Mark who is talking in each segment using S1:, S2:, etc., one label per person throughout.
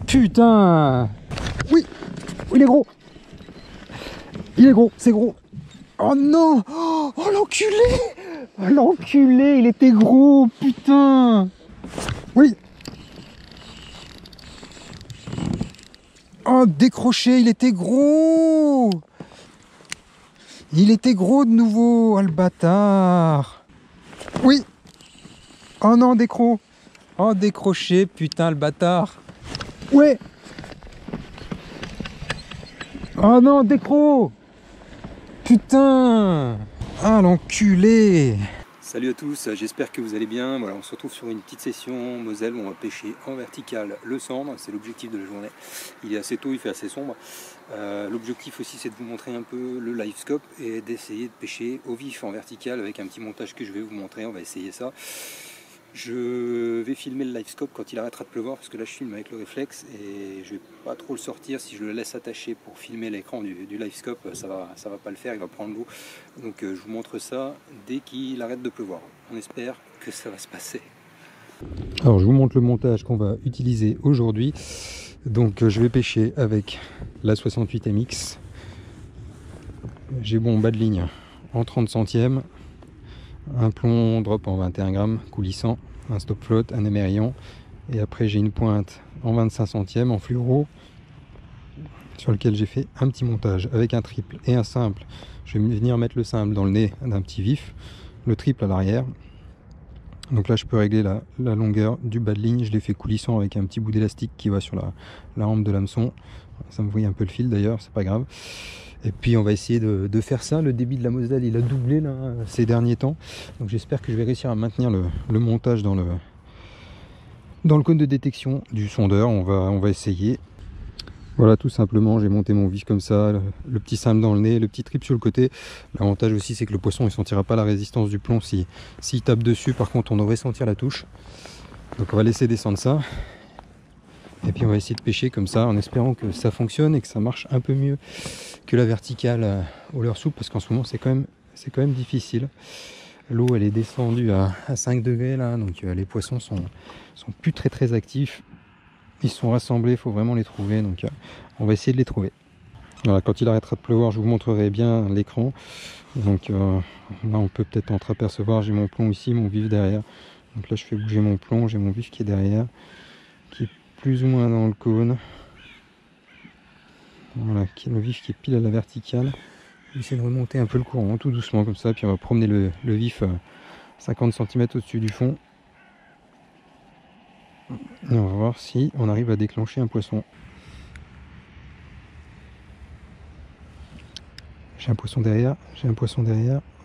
S1: Putain. Oui, il est gros. Il est gros, c'est gros. Oh non. Oh l'enculé. Oh, l'enculé, il était gros, putain. Oui. Oh, décroché, il était gros. Il était gros de nouveau, oh le bâtard. Oui. Oh non, décro. Oh, décroché, putain, le bâtard. Ouais. Oh non, décro. Putain. Ah, l'enculé.
S2: Salut à tous, j'espère que vous allez bien. Voilà, on se retrouve sur une petite session Moselle où on va pêcher en vertical le sambre, c'est l'objectif de la journée. Il est assez tôt, il fait assez sombre. L'objectif aussi c'est de vous montrer un peu le live scope et d'essayer de pêcher au vif en vertical avec un petit montage que je vais vous montrer, on va essayer ça. Je vais filmer le live scope quand il arrêtera de pleuvoir parce que là je filme avec le réflexe et je vais pas trop le sortir. Si je le laisse attaché pour filmer l'écran du live scope, ça va pas le faire, il va prendre l'eau. Donc je vous montre ça dès qu'il arrête de pleuvoir. On espère que ça va se passer.
S1: Alors je vous montre le montage qu'on va utiliser aujourd'hui. Donc je vais pêcher avec la 68 MX. J'ai mon bas de ligne en 30 centièmes, un plomb drop en 21 grammes coulissant, un stop float, un émerillon, et après j'ai une pointe en 25 centièmes en fluoro sur lequel j'ai fait un petit montage avec un triple et un simple. Je vais venir mettre le simple dans le nez d'un petit vif, le triple à l'arrière. Donc là je peux régler la longueur du bas de ligne, je l'ai fait coulissant avec un petit bout d'élastique qui va sur la hampe de l'hameçon. Ça me brouille un peu le fil d'ailleurs, c'est pas grave. Et puis on va essayer de faire ça. Le débit de la Moselle il a doublé là, ces derniers temps. Donc j'espère que je vais réussir à maintenir le montage dans le cône de détection du sondeur. On va essayer. Voilà, tout simplement, j'ai monté mon vif comme ça, le petit simple dans le nez, le petit trip sur le côté. L'avantage aussi, c'est que le poisson il sentira pas la résistance du plomb s'il tape dessus. Par contre, on devrait sentir la touche. Donc on va laisser descendre ça. Et puis on va essayer de pêcher comme ça, en espérant que ça fonctionne et que ça marche un peu mieux que la verticale au leurre souple, parce qu'en ce moment c'est quand même difficile. L'eau elle est descendue à 5 degrés là, donc les poissons sont plus très actifs. Ils sont rassemblés, il faut vraiment les trouver, donc on va essayer de les trouver. Voilà, quand il arrêtera de pleuvoir, je vous montrerai bien l'écran. Donc là on peut peut-être entreapercevoir, j'ai mon plomb ici, mon vif derrière. Donc là je fais bouger mon plomb, j'ai mon vif qui est derrière, qui est plus ou moins dans le cône. Voilà, qui est le vif qui est pile à la verticale. J'essaie de remonter un peu le courant, tout doucement comme ça, puis on va promener le vif 50 cm au-dessus du fond. Et on va voir si on arrive à déclencher un poisson. J'ai un poisson derrière,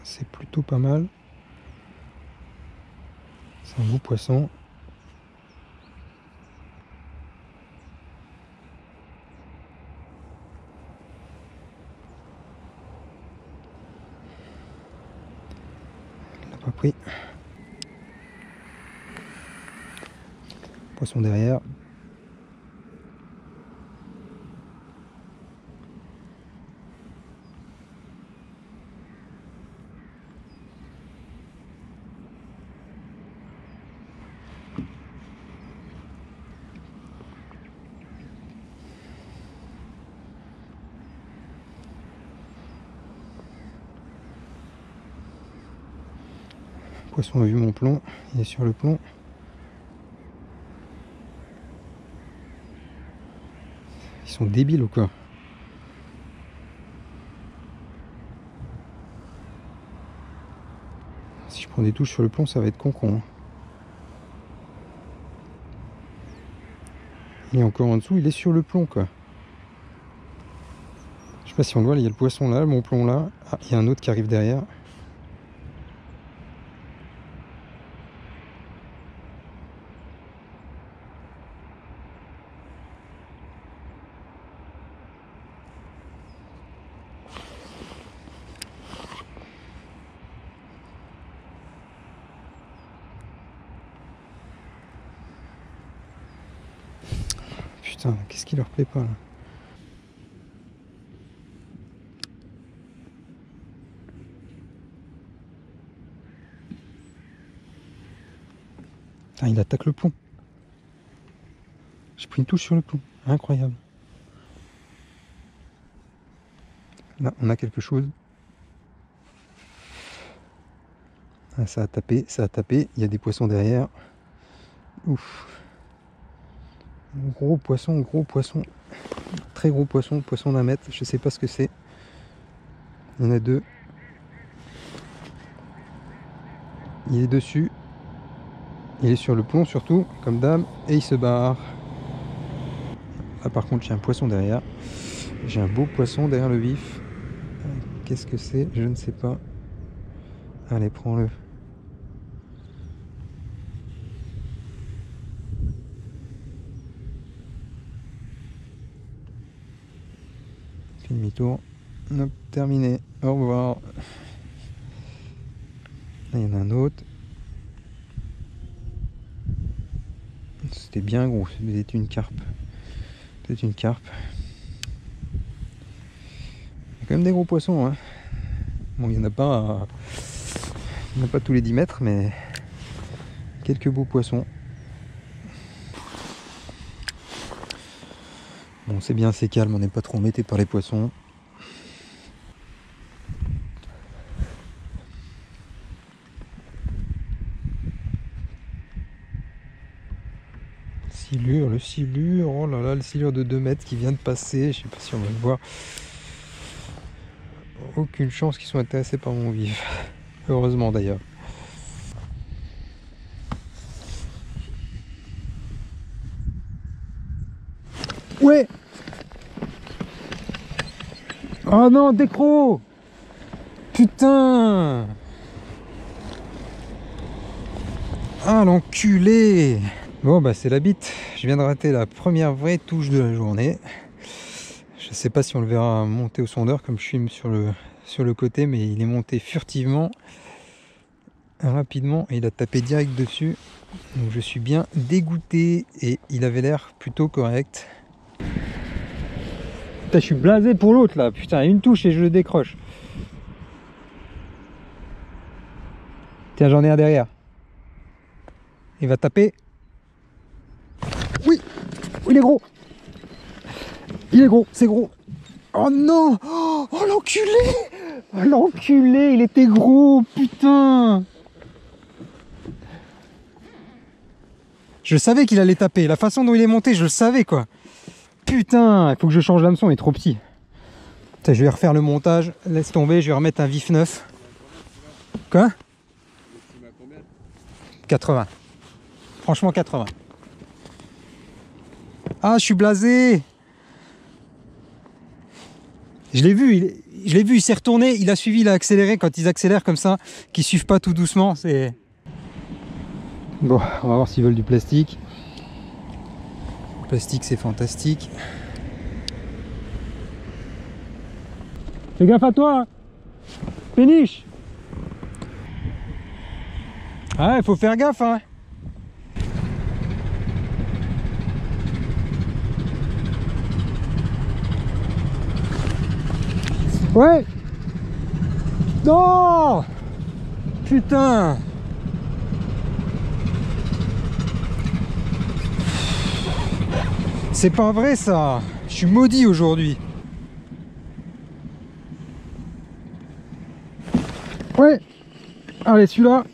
S1: c'est plutôt pas mal. C'est un beau poisson. Il n'a pas pris. Poisson derrière. Poisson a vu mon plomb, il est sur le plomb. Ils sont débiles ou quoi? Si je prends des touches sur le plomb, ça va être con. Il est encore en dessous, il est sur le plomb quoi. Je sais pas si on le voit, il y a le poisson là, mon plomb là. Ah, il y a un autre qui arrive derrière. Putain, qu'est-ce qui leur plaît pas là? Putain, il attaque le plomb. pris une touche sur le plomb. Incroyable. Là, on a quelque chose. Ah, ça a tapé, ça a tapé. Il y a des poissons derrière. Ouf. Gros poisson, gros poisson. Très gros poisson, poisson d'1 mètre. Je sais pas ce que c'est. Il y en a 2. Il est dessus. Il est sur le plomb surtout, comme d'hab. Et il se barre. Là par contre j'ai un poisson derrière. J'ai un beau poisson derrière le vif. Qu'est-ce que c'est? Je ne sais pas. Allez, prends-le. Fais demi-tour. Hop, terminé. Au revoir. Là, il y en a un autre. C'était bien gros. C'était une carpe. C'était une carpe. Il y a quand même des gros poissons. Hein. Bon, il n'y en a pas. Il n'y en a pas tous les 10 mètres, mais quelques beaux poissons. Bon, c'est bien, c'est calme. On n'est pas trop embêté par les poissons. Le silure, oh là là, le silure de 2 mètres qui vient de passer, je sais pas si on va le voir. Aucune chance qu'ils soient intéressés par mon vif. Heureusement d'ailleurs. Ouais. Oh non, décro. Putain. Ah l'enculé. Bon bah c'est la bite. Je viens de rater la première vraie touche de la journée. Je sais pas si on le verra monter au sondeur comme je suis sur le côté, mais il est monté furtivement, rapidement, et il a tapé direct dessus. Donc je suis bien dégoûté et il avait l'air plutôt correct. Putain, je suis blasé pour l'autre là. Putain, une touche et je le décroche. Tiens, j'en ai un derrière. Il va taper. Oui, il est gros. Il est gros, c'est gros. Oh non. Oh l'enculé. Oh l'enculé, il était gros, putain. Je savais qu'il allait taper. La façon dont il est monté, je le savais quoi. Putain, il faut que je change l'hameçon, il est trop petit. Putain, je vais refaire le montage. Laisse tomber, je vais remettre un vif neuf. Quoi? 80. Franchement 80. Ah, je suis blasé. Je l'ai vu, il s'est retourné, il a suivi, il a accéléré. Quand ils accélèrent comme ça, qu'ils suivent pas tout doucement, c'est... Bon, on va voir s'ils veulent du plastique. Le plastique, c'est fantastique. Fais gaffe à toi, péniche. Ah, il faut faire gaffe, hein. Ouais. Non. Putain. C'est pas vrai ça. Je suis maudit aujourd'hui. Ouais. Allez, celui-là.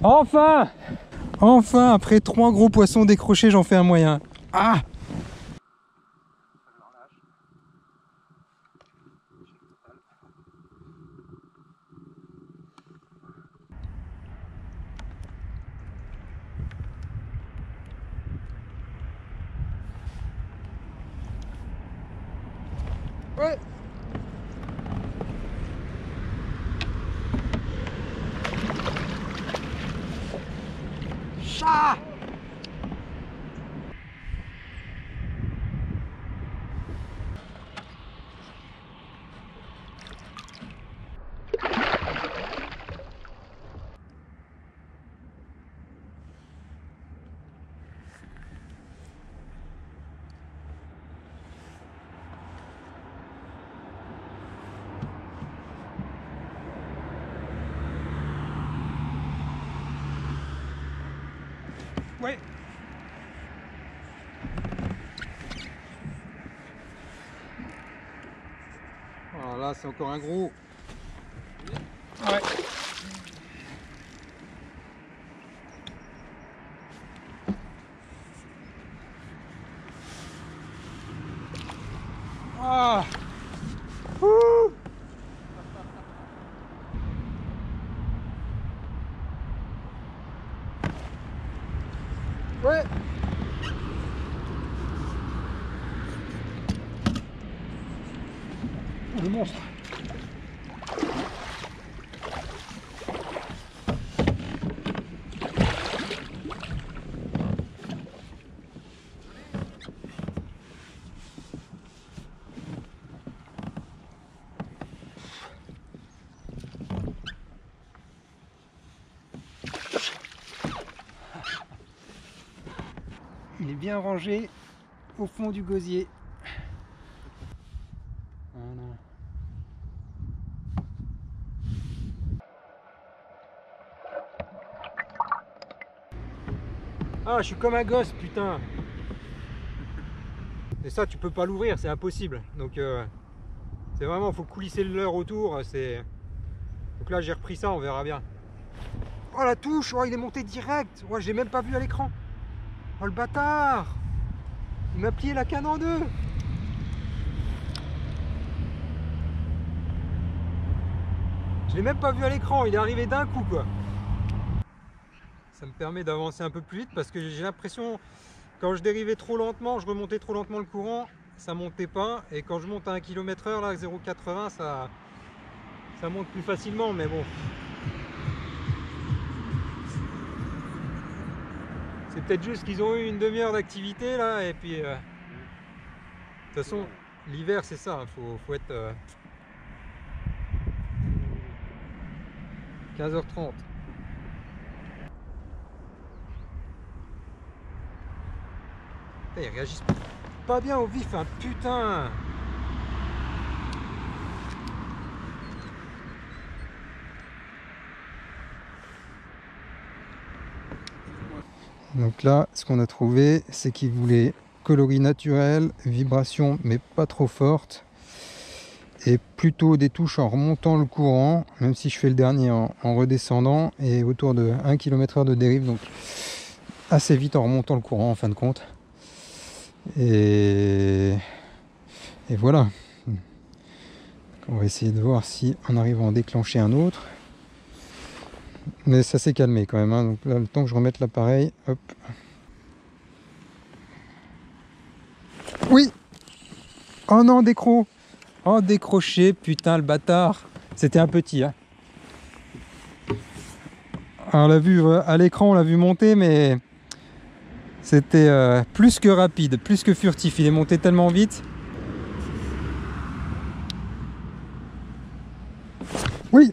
S1: Enfin! Enfin, après 3 gros poissons décrochés, j'en fais un moyen. Ah! Ouais! Chat! Ouais. Alors là, c'est encore un gros. Ouais. Ah. Ouh. Ouais. Oh, le monstre. Il est bien rangé au fond du gosier. Voilà. Ah, je suis comme un gosse, putain. Et ça, tu peux pas l'ouvrir, c'est impossible. Donc, c'est vraiment, faut coulisser le leurre autour. Donc là, j'ai repris ça, on verra bien. Oh la touche, oh, il est monté direct. Ouais, j'ai même pas vu à l'écran. Oh le bâtard. Il m'a plié la canne en deux. Je l'ai même pas vu à l'écran, il est arrivé d'un coup quoi. Ça me permet d'avancer un peu plus vite parce que j'ai l'impression, quand je dérivais trop lentement, je remontais trop lentement le courant, ça montait pas. Et quand je monte à 1 km/h, là, 0,80, ça monte plus facilement, mais bon. C'est peut-être juste qu'ils ont eu une demi-heure d'activité là, et puis... de toute façon, l'hiver c'est ça, faut être... 15h30. Ils réagissent pas bien au vif, hein, putain. Donc là, ce qu'on a trouvé, c'est qu'il voulait coloris naturel, vibration mais pas trop forte, et plutôt des touches en remontant le courant, même si je fais le dernier en redescendant, et autour de 1 km/h de dérive, donc assez vite en remontant le courant en fin de compte. Et voilà. On va essayer de voir si on arrive à en déclencher un autre. Mais ça s'est calmé quand même, hein. Donc là, le temps que je remette l'appareil, hop. Oui. Oh non, décro. Oh, décroché, putain, le bâtard. C'était un petit, hein. Alors, on l'a vu à l'écran, on l'a vu monter, mais c'était plus que rapide, plus que furtif. Il est monté tellement vite. Oui.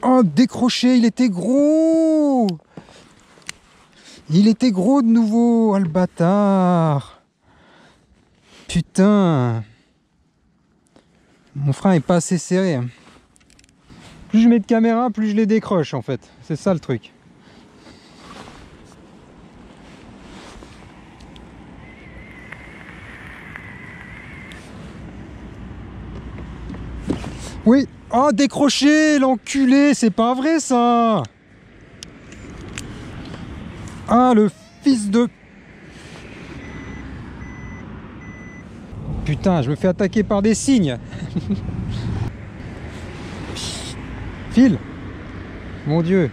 S1: Oh, décroché, il était gros. Il était gros de nouveau, oh, le bâtard. Putain. Mon frein est pas assez serré. Plus je mets de caméra, plus je les décroche en fait. C'est ça le truc. Oui. Oh, décroché, l'enculé, c'est pas vrai ça. Ah, le fils de... Putain, je me fais attaquer par des cygnes. File. Mon Dieu.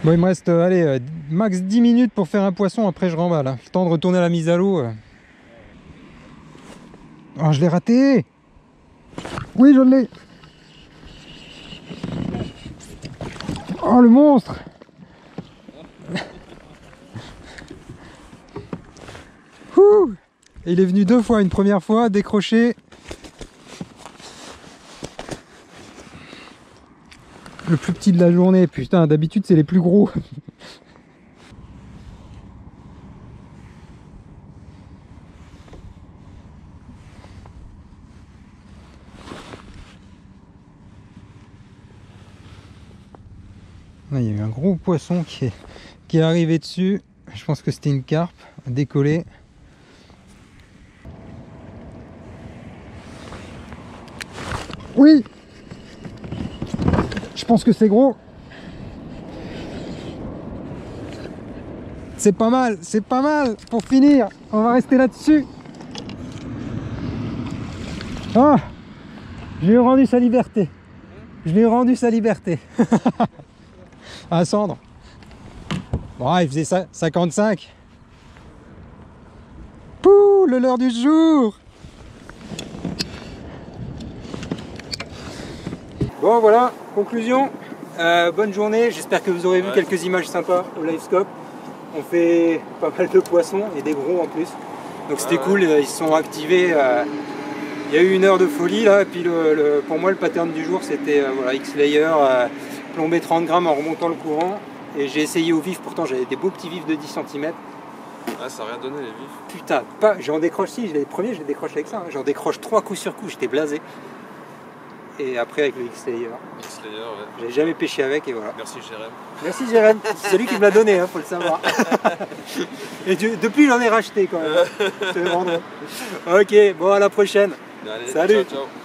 S1: Bon, il me reste, allez, max 10 minutes pour faire un poisson, après je remballe, hein. Le temps de retourner à la mise à l'eau. Oh, je l'ai raté. Oui, je l'ai. Oh, le monstre. Ouh. Et il est venu 2 fois, une première fois, décroché. Le plus petit de la journée, putain, d'habitude c'est les plus gros. Là, il y a eu un gros poisson qui est arrivé dessus. Je pense que c'était une carpe décollée. Oui, je pense que c'est gros. C'est pas mal pour finir. On va rester là-dessus. Ah, je lui ai rendu sa liberté. Ah, Sandre. Bon, il faisait ça 55. Pouh, le leurre du jour. Bon, voilà, conclusion. Bonne journée. J'espère que vous aurez vu quelques images sympas au Livescope. On fait pas mal de poissons et des gros en plus. Donc c'était cool, ils se sont activés. Il y a eu une heure de folie là. Et puis pour moi, le pattern du jour, c'était voilà, X-Layer, plombé 30 grammes en remontant le courant. Et j'ai essayé au vif, pourtant j'avais des beaux petits vifs de 10 cm.
S3: Ah, ça n'a rien donné les vifs.
S2: Putain, j'en décroche, si, les premiers je les décroche avec ça. Hein. J'en décroche 3 coups sur coup, j'étais blasé. Et après avec le X-Layer.
S3: X-Layer, ouais.
S2: J'ai jamais pêché avec et voilà.
S3: Merci Jérém.
S2: Merci Jérém, c'est celui qui me l'a donné, hein, faut le savoir. Et depuis j'en ai racheté quand même. Je te le rendrai. Ok, bon à la prochaine.
S3: Allez,
S2: salut.
S3: ciao, ciao.